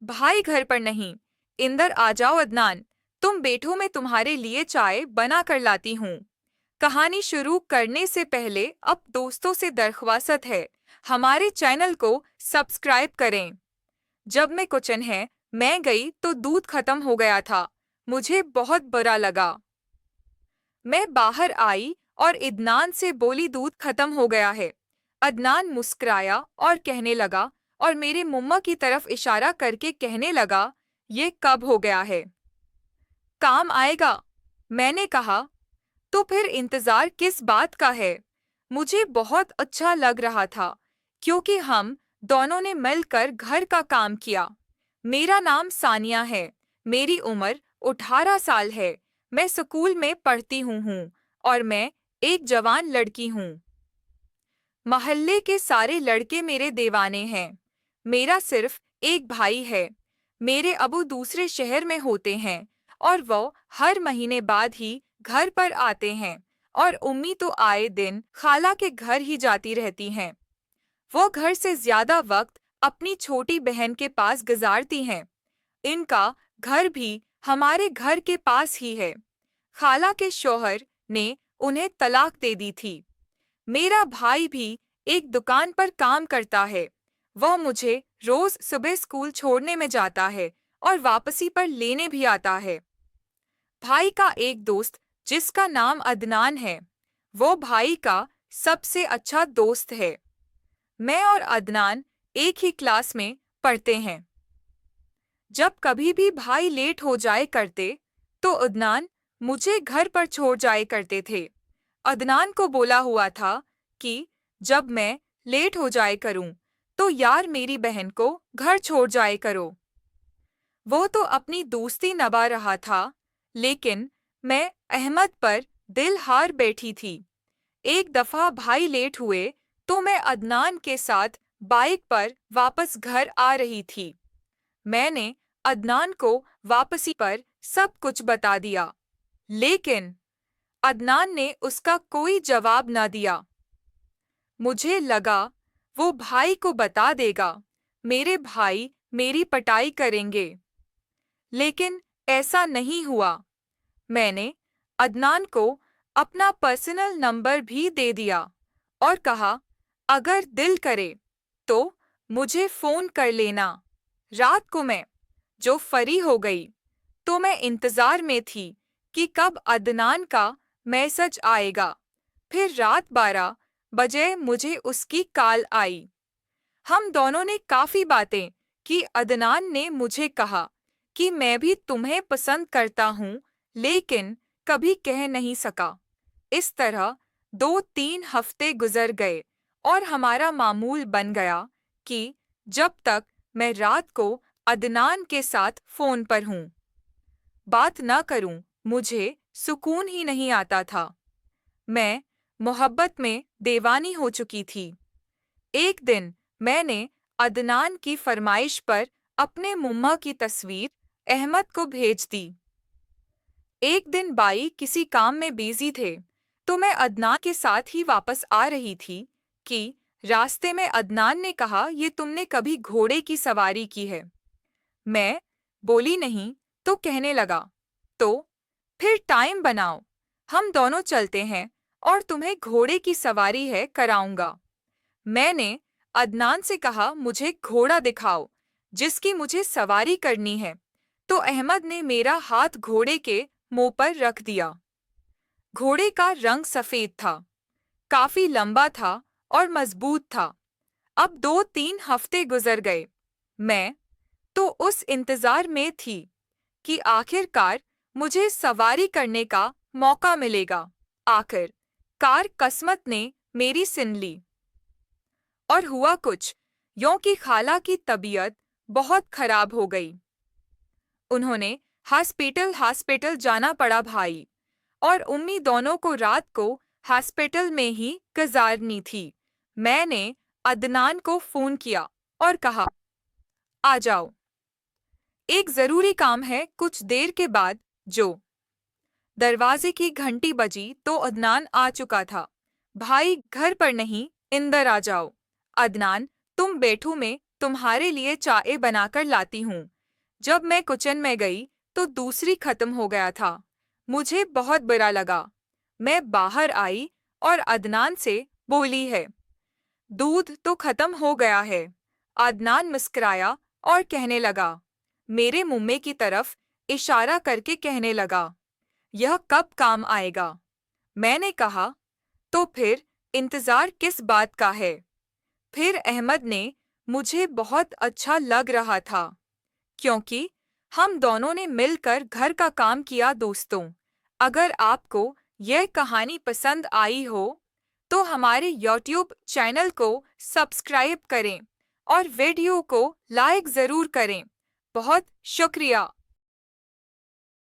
भाई घर पर नहीं। इंदर आ जाओ अदनान, तुम बैठो, मैं तुम्हारे लिए चाय बना कर लाती हूँ। कहानी शुरू करने से पहले अब दोस्तों से दरख्वास्त है, हमारे चैनल को सब्सक्राइब करें। जब मैं किचन है मैं गई तो दूध खत्म हो गया था। मुझे बहुत बुरा लगा। मैं बाहर आई और इदनान से बोली दूध खत्म हो गया है। अदनान मुस्कुराया और कहने लगा और मेरे मुम्मा की तरफ इशारा करके कहने लगा, ये कब हो गया है? काम आएगा। मैंने कहा, तो फिर इंतजार किस बात का है? मुझे बहुत अच्छा लग रहा था क्योंकि हम दोनों ने मिलकर घर का काम किया। मेरा नाम सानिया है। मेरी उम्र 18 साल है। मैं स्कूल में पढ़ती हूँ और मैं एक जवान लड़की हूँ। मोहल्ले के सारे लड़के मेरे दीवाने हैं। मेरा सिर्फ एक भाई है। मेरे अबू दूसरे शहर में होते हैं और वो हर महीने बाद ही घर पर आते हैं और उम्मी तो आए दिन खाला के घर ही जाती रहती हैं। वो घर से ज्यादा वक्त अपनी छोटी बहन के पास गुजारती हैं। इनका घर भी हमारे घर के पास ही है। खाला के शौहर ने उन्हें तलाक दे दी थी। मेरा भाई भी एक दुकान पर काम करता है। वह मुझे रोज सुबह स्कूल छोड़ने में जाता है और वापसी पर लेने भी आता है। भाई का एक दोस्त जिसका नाम अदनान है, वो भाई का सबसे अच्छा दोस्त है। मैं और अदनान एक ही क्लास में पढ़ते हैं। जब कभी भी भाई लेट हो जाए करते तो अदनान मुझे घर पर छोड़ जाए करते थे। अदनान को बोला हुआ था कि जब मैं लेट हो जाए करूं तो यार मेरी बहन को घर छोड़ जाए करो। वो तो अपनी दोस्ती निभा रहा था, लेकिन मैं अहमद पर दिल हार बैठी थी। एक दफा भाई लेट हुए तो मैं अदनान के साथ बाइक पर वापस घर आ रही थी। मैंने अदनान को वापसी पर सब कुछ बता दिया, लेकिन अदनान ने उसका कोई जवाब न दिया। मुझे लगा वो भाई को बता देगा, मेरे भाई मेरी पिटाई करेंगे, लेकिन ऐसा नहीं हुआ। मैंने अदनान को अपना पर्सनल नंबर भी दे दिया और कहा, अगर दिल करे तो मुझे फ़ोन कर लेना। रात को मैं जो फरी हो गई तो मैं इंतज़ार में थी कि कब अदनान का मैसेज आएगा। फिर रात 12 बजे मुझे उसकी कॉल आई। हम दोनों ने काफ़ी बातें की। अदनान ने मुझे कहा कि मैं भी तुम्हें पसंद करता हूँ, लेकिन कभी कह नहीं सका। इस तरह 2-3 हफ्ते गुजर गए और हमारा मामूल बन गया कि जब तक मैं रात को अदनान के साथ फ़ोन पर हूँ, बात न करूँ, मुझे सुकून ही नहीं आता था। मैं मोहब्बत में दीवानी हो चुकी थी। एक दिन मैंने अदनान की फरमाइश पर अपने मुम्मा की तस्वीर अहमद को भेज दी। एक दिन बाई किसी काम में बिजी थे तो मैं अदनान के साथ ही वापस आ रही थी कि रास्ते में अदनान ने कहा, ये तुमने कभी घोड़े की सवारी की है? मैं बोली नहीं तो कहने लगा, तो फिर टाइम बनाओ, हम दोनों चलते हैं और तुम्हें घोड़े की सवारी है कराऊंगा। मैंने अदनान से कहा, मुझे घोड़ा दिखाओ जिसकी मुझे सवारी करनी है। तो अहमद ने मेरा हाथ घोड़े के मुंह पर रख दिया। घोड़े का रंग सफेद था, काफी लंबा था और मजबूत था। अब 2-3 हफ्ते गुजर गए। मैं तो उस इंतजार में थी कि आखिरकार मुझे सवारी करने का मौका मिलेगा। आखिरकार किस्मत ने मेरी सुन ली। और हुआ कुछ यूं कि खाला की तबीयत बहुत खराब हो गई। उन्होंने हॉस्पिटल जाना पड़ा भाई और उम्मी दोनों को रात को हॉस्पिटल में ही गुजारनी थी। मैंने अदनान को फ़ोन किया और कहा, आ जाओ, एक ज़रूरी काम है। कुछ देर के बाद जो दरवाजे की घंटी बजी तो अदनान आ चुका था। भाई घर पर नहीं, इंदर आ जाओ। अदनान, तुम बैठो, मैं तुम्हारे लिए चाय बनाकर लाती हूँ। जब मैं किचन में गई तो दूसरी खत्म हो गया था। मुझे बहुत बुरा लगा। मैं बाहर आई और अदनान से बोली है, दूध तो खत्म हो गया है। अदनान मुस्कुराया और कहने लगा, मेरे मुम्मे की तरफ इशारा करके कहने लगा, यह कब काम आएगा? मैंने कहा, तो फिर इंतजार किस बात का है? फिर अहमद ने, मुझे बहुत अच्छा लग रहा था क्योंकि हम दोनों ने मिलकर घर का काम किया। दोस्तों, अगर आपको यह कहानी पसंद आई हो तो हमारे YouTube चैनल को सब्सक्राइब करें और वीडियो को लाइक ज़रूर करें। बहुत शुक्रिया।